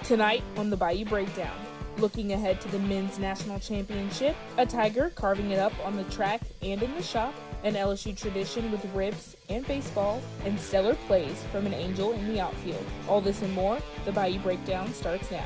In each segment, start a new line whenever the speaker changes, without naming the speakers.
Tonight on the Bayou Breakdown, looking ahead to the men's national championship, a Tiger carving it up on the track and in the shop, an LSU tradition with ribs and baseball, and stellar plays from an Angel in the outfield. All this and more, the Bayou Breakdown starts now.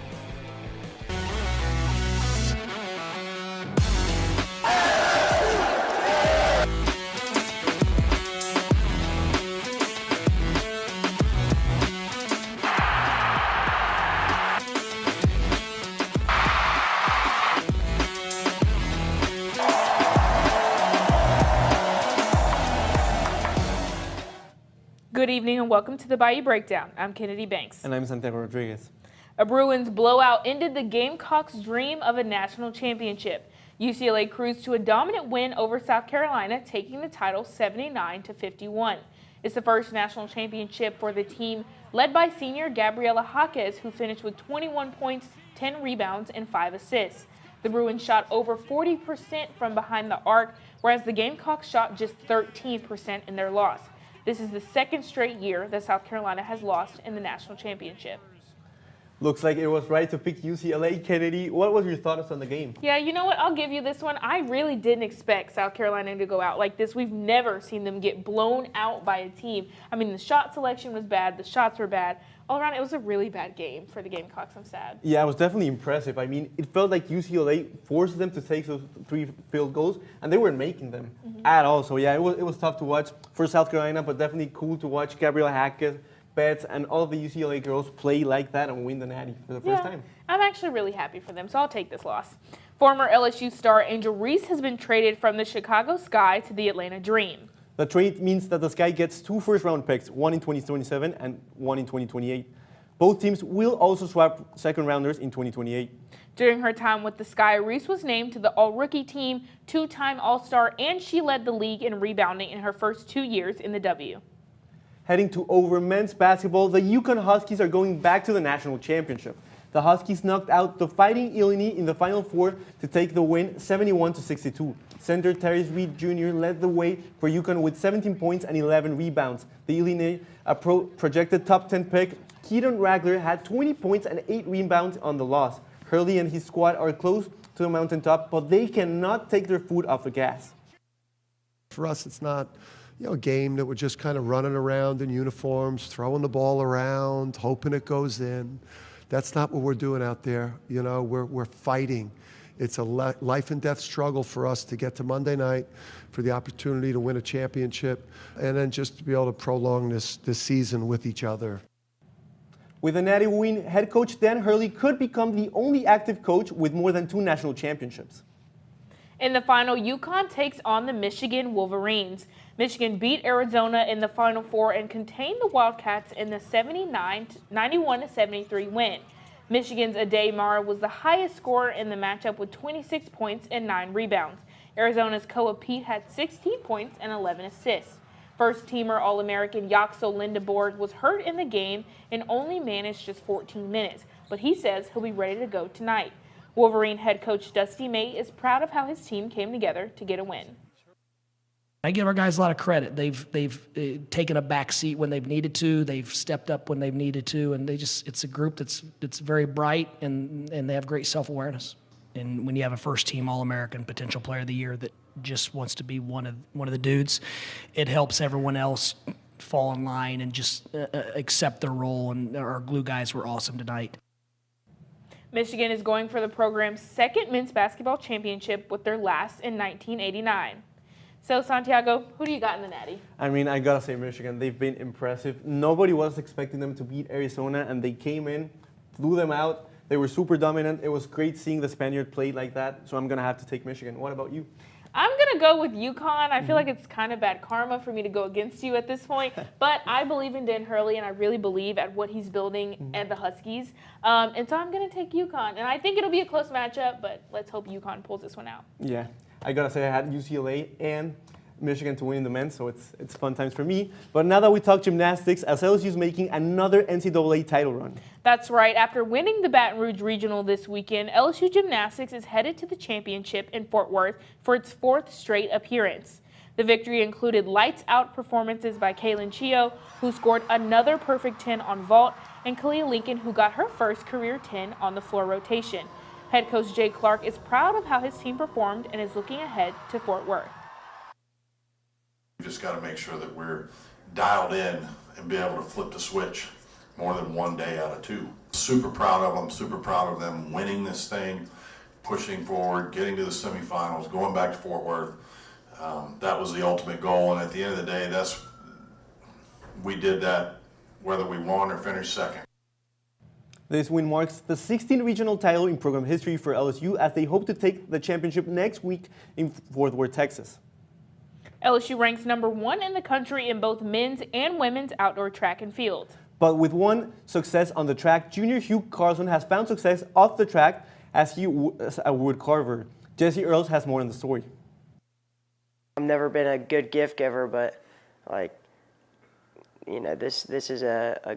Good evening and welcome to the Bayou Breakdown. I'm Kennedy Banks.
And I'm Santiago Rodriguez.
A Bruins blowout ended the Gamecocks' dream of a national championship. UCLA cruised to a dominant win over South Carolina, taking the title 79-51. It's the first national championship for the team led by senior Gabriela Jaquez, who finished with 21 points, 10 rebounds, and 5 assists. The Bruins shot over 40% from behind the arc, whereas the Gamecocks shot just 13% in their loss. This is the second straight year that South Carolina has lost in the national championship.
Looks like it was right to pick UCLA. Kennedy, what was your thoughts on the game?
Yeah, you know what? I'll give you this one. I really didn't expect South Carolina to go out like this. We've never seen them get blown out by a team. I mean, the shot selection was bad. The shots were bad. All around, it was a really bad game for the Gamecocks. I'm sad.
Yeah, it was definitely impressive. I mean, it felt like UCLA forced them to take those 3 field goals, and they weren't making them at all. So, yeah, it was tough to watch for South Carolina, but definitely cool to watch Gabriela Jaquez, Betts, and all of the UCLA girls play like that and win the Natty for the first time.
I'm actually really happy for them, so I'll take this loss. Former LSU star Angel Reese has been traded from the Chicago Sky to the Atlanta Dream.
The trade means that the Sky gets 2 first-round picks, one in 2027 and one in 2028. Both teams will also swap second-rounders in 2028.
During her time with the Sky, Reese was named to the All-Rookie team, 2-time All-Star, and she led the league in rebounding in her first 2 years in the W.
Heading to over men's basketball, the UConn Huskies are going back to the national championship. The Huskies knocked out the Fighting Illini in the Final Four to take the win 71-62. Center Terry Reed Jr. led the way for UConn with 17 points and 11 rebounds. The Illini, a projected top 10 pick, Keaton Ragler had 20 points and 8 rebounds on the loss. Hurley and his squad are close to the mountaintop, but they cannot take their foot off the gas.
For us, it's not a game that we're just kind of running around in uniforms, throwing the ball around, hoping it goes in. That's not what we're doing out there. We're fighting. It's a life and death struggle for us to get to Monday night, for the opportunity to win a championship, and then just to be able to prolong this season with each other.
With a Natty win, head coach Dan Hurley could become the only active coach with more than 2 national championships.
In the final, UConn takes on the Michigan Wolverines. Michigan beat Arizona in the Final Four and contained the Wildcats in the 91-73 win. Michigan's Ade Mara was the highest scorer in the matchup with 26 points and 9 rebounds. Arizona's Koa Pete had 16 points and 11 assists. First-teamer All-American Yaxo Lindeborg was hurt in the game and only managed just 14 minutes, but he says he'll be ready to go tonight. Wolverine head coach Dusty May is proud of how his team came together to get a win.
I give our guys a lot of credit. They've taken a back seat when they've needed to. They've stepped up when they've needed to, and it's a group that's very bright and they have great self-awareness. And when you have a first-team All-American potential player of the year that just wants to be one of the dudes, it helps everyone else fall in line and just accept their role. And our glue guys were awesome tonight.
Michigan is going for the program's second men's basketball championship with their last in 1989. So, Santiago, who do you got in the Natty?
I mean, I gotta say Michigan. They've been impressive. Nobody was expecting them to beat Arizona, and they came in, blew them out. They were super dominant. It was great seeing the Spaniard play like that, so I'm gonna have to take Michigan. What about you?
I'm going to go with UConn. I feel like it's kind of bad karma for me to go against you at this point, but I believe in Dan Hurley, and I really believe at what he's building at the Huskies. And so I'm going to take UConn. And I think it'll be a close matchup, but let's hope UConn pulls this one out.
Yeah, I got to say I had UCLA and Michigan to win in the men's, so it's fun times for me. But now that we talk gymnastics, LSU is making another NCAA title run.
That's right. After winning the Baton Rouge Regional this weekend, LSU Gymnastics is headed to the championship in Fort Worth for its 4th straight appearance. The victory included lights-out performances by Kaylin Chio, who scored another perfect 10 on vault, and Kalia Lincoln, who got her first career 10 on the floor rotation. Head coach Jay Clark is proud of how his team performed and is looking ahead to Fort Worth.
We just got to make sure that we're dialed in and be able to flip the switch more than one day out of two. Super proud of them, super proud of them winning this thing, pushing forward, getting to the semifinals, going back to Fort Worth. That was the ultimate goal, and at the end of the day, we did that whether we won or finished second.
This win marks the 16th regional title in program history for LSU as they hope to take the championship next week in Fort Worth, Texas.
LSU ranks #1 in the country in both men's and women's outdoor track and field.
But with one success on the track, junior Hugh Carlson has found success off the track as a wood carver. Jesse Earls has more on the story.
I've never been a good gift giver, but this is a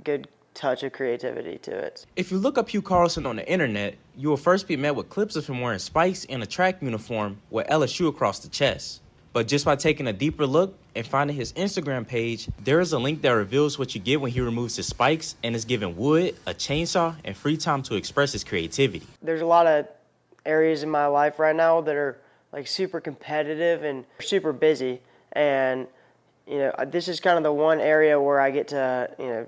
good touch of creativity to it.
If you look up Hugh Carlson on the internet, you will first be met with clips of him wearing spikes and a track uniform with LSU across the chest. But just by taking a deeper look and finding his Instagram page, there is a link that reveals what you get when he removes his spikes and is given wood, a chainsaw, and free time to express his creativity.
There's a lot of areas in my life right now that are super competitive and super busy, and this is kind of the one area where I get to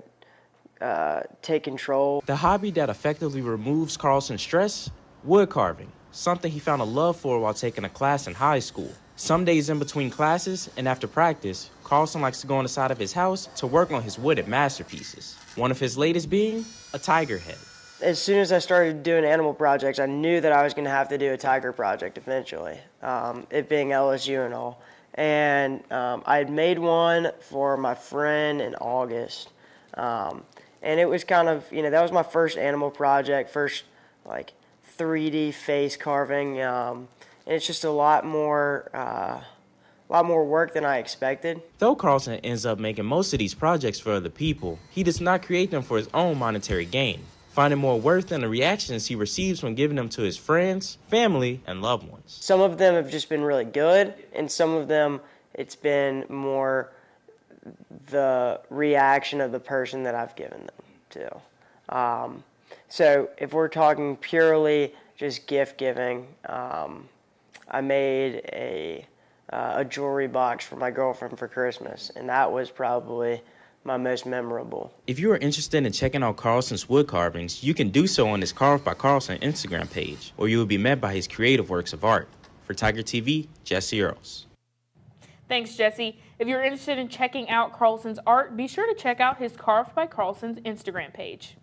take control.
The hobby that effectively removes Carlson's stress, wood carving, something he found a love for while taking a class in high school. Some days in between classes and after practice, Carlson likes to go on the side of his house to work on his wooded masterpieces. One of his latest being a tiger head.
As soon as I started doing animal projects, I knew that I was going to have to do a tiger project eventually, it being LSU and all. And I had made one for my friend in August. And it was kind of, that was my first animal project, first 3D face carving. And it's just a lot more work than I expected.
Though Carlson ends up making most of these projects for other people, he does not create them for his own monetary gain, finding more worth in the reactions he receives when giving them to his friends, family, and loved ones.
Some of them have just been really good, and some of them it's been more the reaction of the person that I've given them to. So if we're talking purely just gift giving, I made a jewelry box for my girlfriend for Christmas, and that was probably my most memorable.
If you are interested in checking out Carlson's wood carvings, you can do so on his Carved by Carlson Instagram page, or you will be met by his creative works of art. For Tiger TV, Jesse Earls.
Thanks, Jesse. If you're interested in checking out Carlson's art, be sure to check out his Carved by Carlson's Instagram page.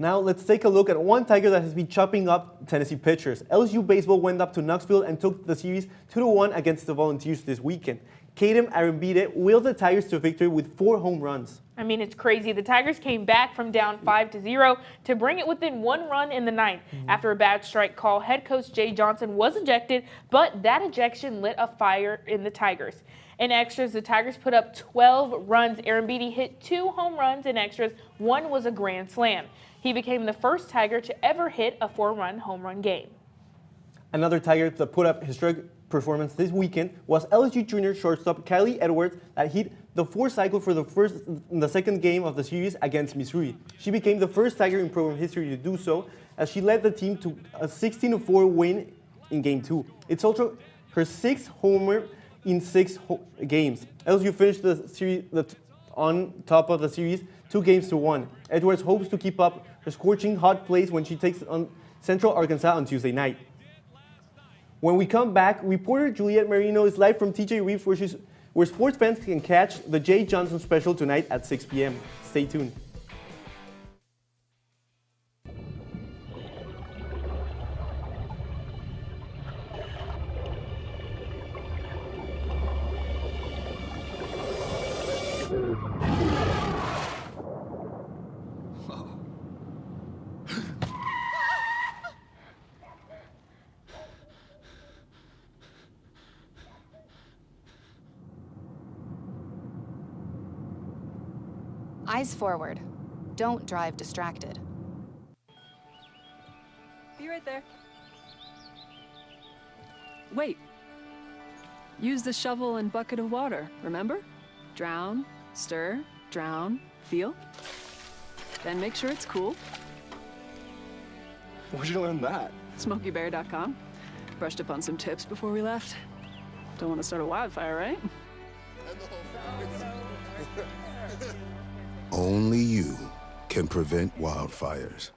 Now let's take a look at one Tiger that has been chopping up Tennessee pitchers. LSU baseball went up to Knoxville and took the series 2-1 against the Volunteers this weekend. Kadem Arambide willed the Tigers to victory with 4 home runs.
I mean, it's crazy. The Tigers came back from down 5-0 to bring it within 1 run in the 9th. After a bad strike call, head coach Jay Johnson was ejected, but that ejection lit a fire in the Tigers. In extras, the Tigers put up 12 runs. Arambide hit 2 home runs in extras. 1 was a grand slam. He became the first Tiger to ever hit a 4-run home run game. Another Tiger that put up historic performance this weekend was LSU junior shortstop Kylie Edwards that hit the 4 cycle for the second game of the series against Missouri. She became the first Tiger in program history to do so, as she led the team to a 16-4 win in Game 2. It's also her 6th homer in 6 games. LSU finished the series on top of the series 2-1. Edwards hopes to keep up her scorching hot place when she takes on Central Arkansas on Tuesday night. When we come back, reporter Juliet Marino is live from TJ Reeves, where sports fans can catch the Jay Johnson special tonight at 6 p.m. Stay tuned.
Eyes forward. Don't drive distracted.
Be right there. Wait. Use the shovel and bucket of water, remember? Drown, stir, drown, feel. Then make sure it's cool.
Where'd you learn that?
SmokeyBear.com. Brushed up on some tips before we left. Don't want to start a wildfire, right?
Only you can prevent wildfires.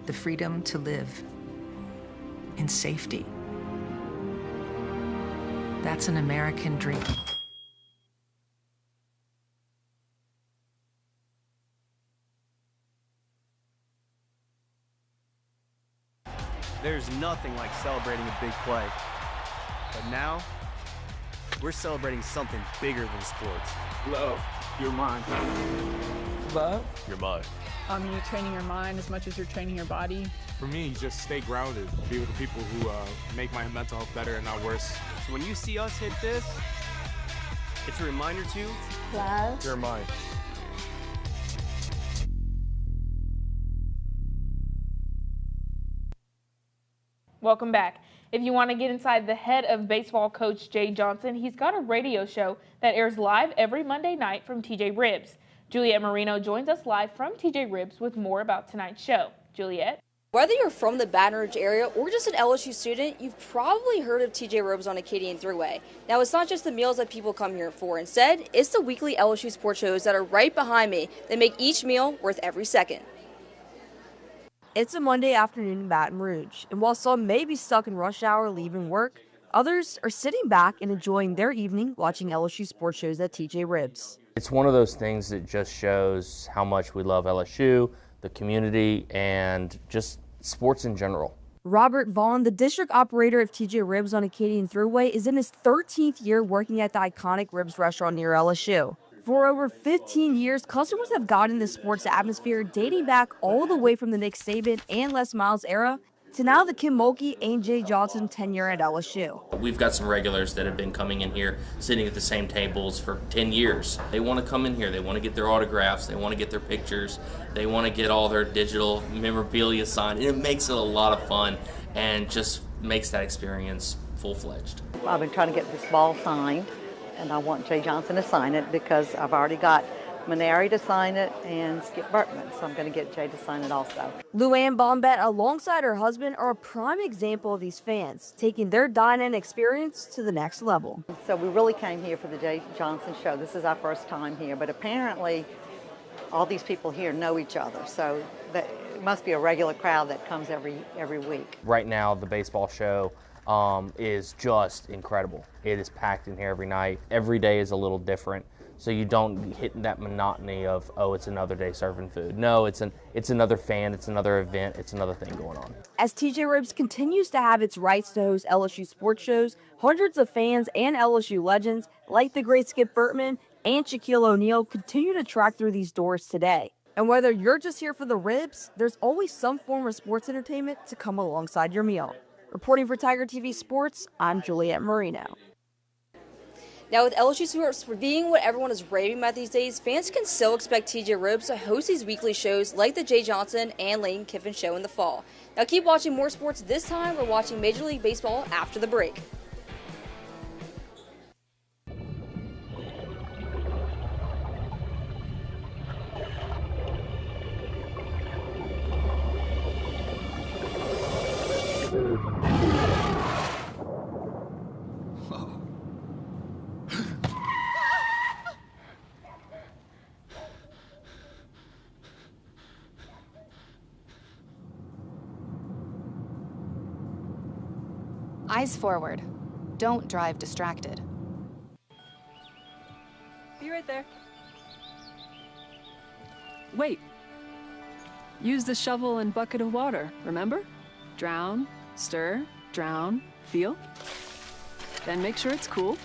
The freedom to live in safety. That's an American dream.
There's nothing like celebrating a big play. But now, we're celebrating something bigger than sports.
Love, you're mine.
Love? You're mine.
You're training your mind as much as you're training your body.
For me, just stay grounded. Be with the people who make my mental health better and not worse.
So when you see us hit this, it's a reminder to
Love.
You're mine.
Welcome back. If you want to get inside the head of baseball coach Jay Johnson, he's got a radio show that airs live every Monday night from TJ Ribs. Juliet Marino joins us live from TJ Ribs with more about tonight's show. Juliet?
Whether you're from the Baton Rouge area or just an LSU student, you've probably heard of TJ Ribs on Acadian Thruway. Now, it's not just the meals that people come here for. Instead, it's the weekly LSU sports shows that are right behind me that make each meal worth every second.
It's a Monday afternoon in Baton Rouge, and while some may be stuck in rush hour leaving work, others are sitting back and enjoying their evening watching LSU sports shows at TJ Ribs.
It's one of those things that just shows how much we love LSU, the community, and just sports in general.
Robert Vaughn, the district operator of TJ Ribs on Acadian Thruway, is in his 13th year working at the iconic Ribs restaurant near LSU. For over 15 years, customers have gotten the sports atmosphere dating back all the way from the Nick Saban and Les Miles era to now the Kim Mulkey and Jay Johnson tenure at LSU.
We've got some regulars that have been coming in here, sitting at the same tables for 10 years. They want to come in here, they want to get their autographs, they want to get their pictures, they want to get all their digital memorabilia signed, and it makes it a lot of fun and just makes that experience full-fledged.
I've been trying to get this ball signed, and I want Jay Johnson to sign it because I've already got Maneri to sign it and Skip Bertman, so I'm going to get Jay to sign it also.
Luann Bombett, alongside her husband, are a prime example of these fans, taking their dine-in experience to the next level.
So we really came here for the Jay Johnson show. This is our first time here, but apparently all these people here know each other, so it must be a regular crowd that comes every week.
Right now, the baseball show is just incredible. It is packed in here every night. Every day is a little different, so you don't hit that monotony of, oh, it's another day serving food. No, it's another fan, it's another event, it's another thing going on.
As TJ Ribs continues to have its rights to host LSU sports shows, hundreds of fans and LSU legends like the great Skip Bertman and Shaquille O'Neal continue to track through these doors today. And whether you're just here for the ribs, there's always some form of sports entertainment to come alongside your meal. Reporting for Tiger TV Sports, I'm Juliet Marino.
Now, with LSU sports being what everyone is raving about these days, fans can still expect TJ Ribs to host these weekly shows like the Jay Johnson and Lane Kiffin show in the fall. Now, keep watching more sports. This time, we're watching Major League Baseball after the break.
Eyes forward. Don't drive distracted.
Be right there. Wait. Use the shovel and bucket of water, remember? Drown, stir, drown, feel. Then make sure it's cool.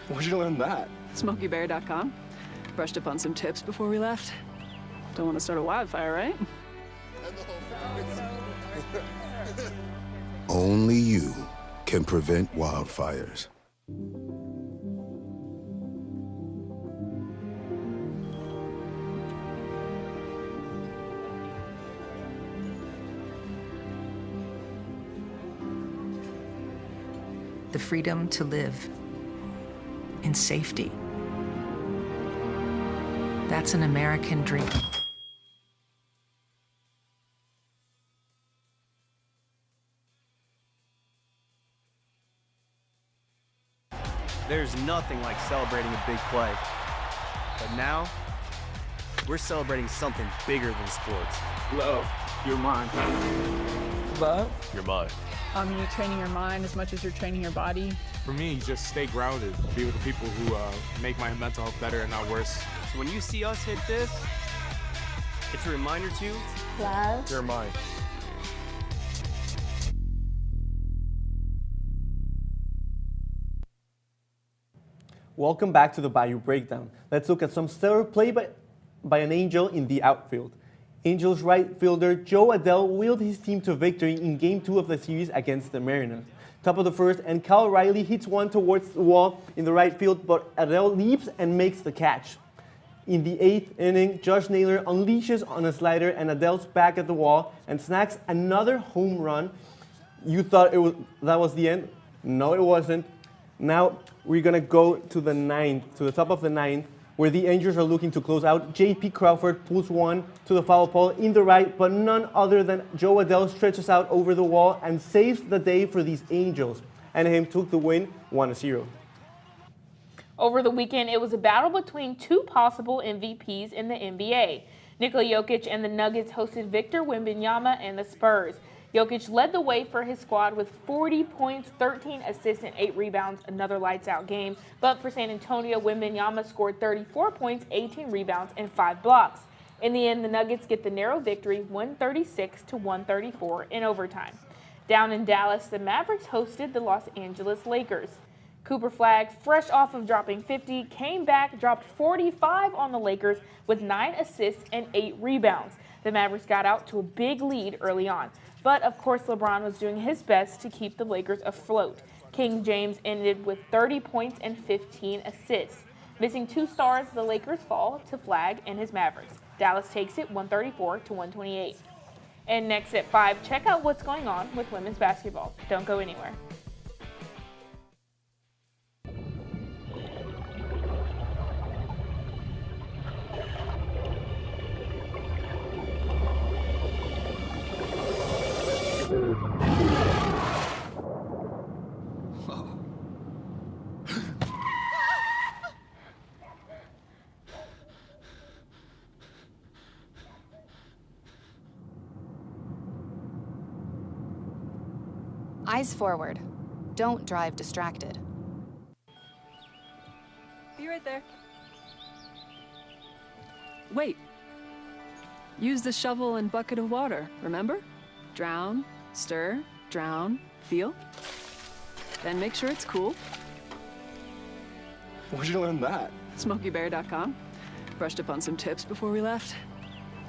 Where'd you learn that?
SmokeyBear.com. Brushed up on some tips before we left. Don't want to start a wildfire, right?
Only you can prevent wildfires.
The freedom to live in safety. That's an American dream.
There's nothing like celebrating a big play. But now, we're celebrating something bigger than sports.
Love, you're mine.
Love, you're mine.
You're training your mind as much as you're training your body.
For me, just stay grounded. Be with the people who make my mental health better and not worse.
So when you see us hit this, it's a reminder to
Love,
you're mine.
Welcome back to the Bayou Breakdown. Let's look at some stellar play by an Angel in the outfield. Angels right fielder Joe Adell wheeled his team to victory in Game 2 of the series against the Mariners. Top of the first, and Kyle Riley hits one towards the wall in the right field, but Adell leaps and makes the catch. In the 8th inning, Josh Naylor unleashes on a slider, and Adell's back at the wall and snags another home run. You thought that was the end? No, it wasn't. Now we're going to go to the 9th, to the top of the 9th, where the Angels are looking to close out. J.P. Crawford pulls one to the foul pole in the right, but none other than Joe Adell stretches out over the wall and saves the day for these Angels. Anaheim took the win 1-0.
Over the weekend, it was a battle between two possible MVPs in the NBA. Nikola Jokic and the Nuggets hosted Victor Wembanyama and the Spurs. Jokic led the way for his squad with 40 points, 13 assists, and 8 rebounds, another lights-out game. But for San Antonio, Wembanyama scored 34 points, 18 rebounds, and 5 blocks. In the end, the Nuggets get the narrow victory, 136-134 in overtime. Down in Dallas, the Mavericks hosted the Los Angeles Lakers. Cooper Flagg, fresh off of dropping 50, came back, dropped 45 on the Lakers with 9 assists and 8 rebounds. The Mavericks got out to a big lead early on. But, of course, LeBron was doing his best to keep the Lakers afloat. King James ended with 30 points and 15 assists. Missing 2 stars, the Lakers fall to Flagg and his Mavericks. Dallas takes it 134-128. And next at 5, check out what's going on with women's basketball. Don't go anywhere.
Eyes forward. Don't drive distracted.
Be right there. Wait. Use the shovel and bucket of water, remember? Drown, stir, drown, feel. Then make sure it's cool.
Where'd you learn that?
SmokeyBear.com. Brushed up on some tips before we left.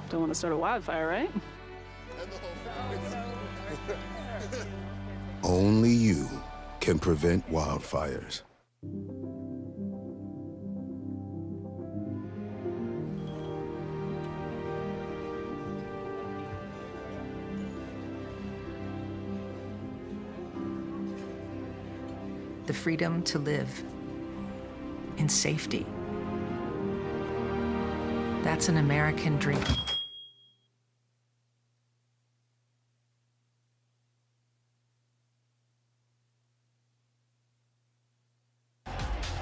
Don't want to start a wildfire, right?
Only you can prevent wildfires.
The freedom to live in safety. That's an American dream.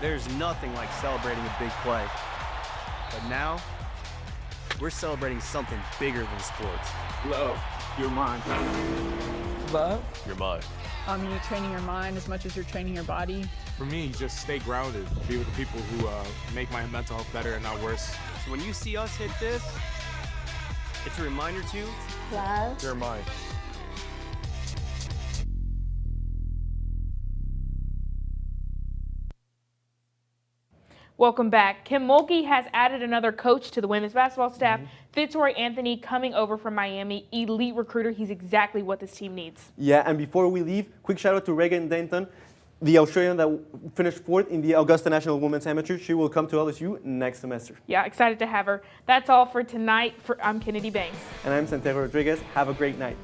There's nothing like celebrating a big play. But now, we're celebrating something bigger than sports.
Love, you're mine.
Love, you're mine.
You're training your mind as much as you're training your body.
For me, just stay grounded. Be with the people who make my mental health better and not worse.
So when you see us hit this, it's a reminder to
Love,
you're mine.
Welcome back. Kim Mulkey has added another coach to the women's basketball staff. Fitzroy Anthony coming over from Miami, elite recruiter. He's exactly what this team needs.
Yeah, and before we leave, quick shout out to Regan Denton, the Australian that finished 4th in the Augusta National Women's Amateur. She will come to LSU next semester.
Yeah, excited to have her. That's all for tonight. I'm Kennedy Banks.
And I'm Santiago Rodriguez. Have a great night.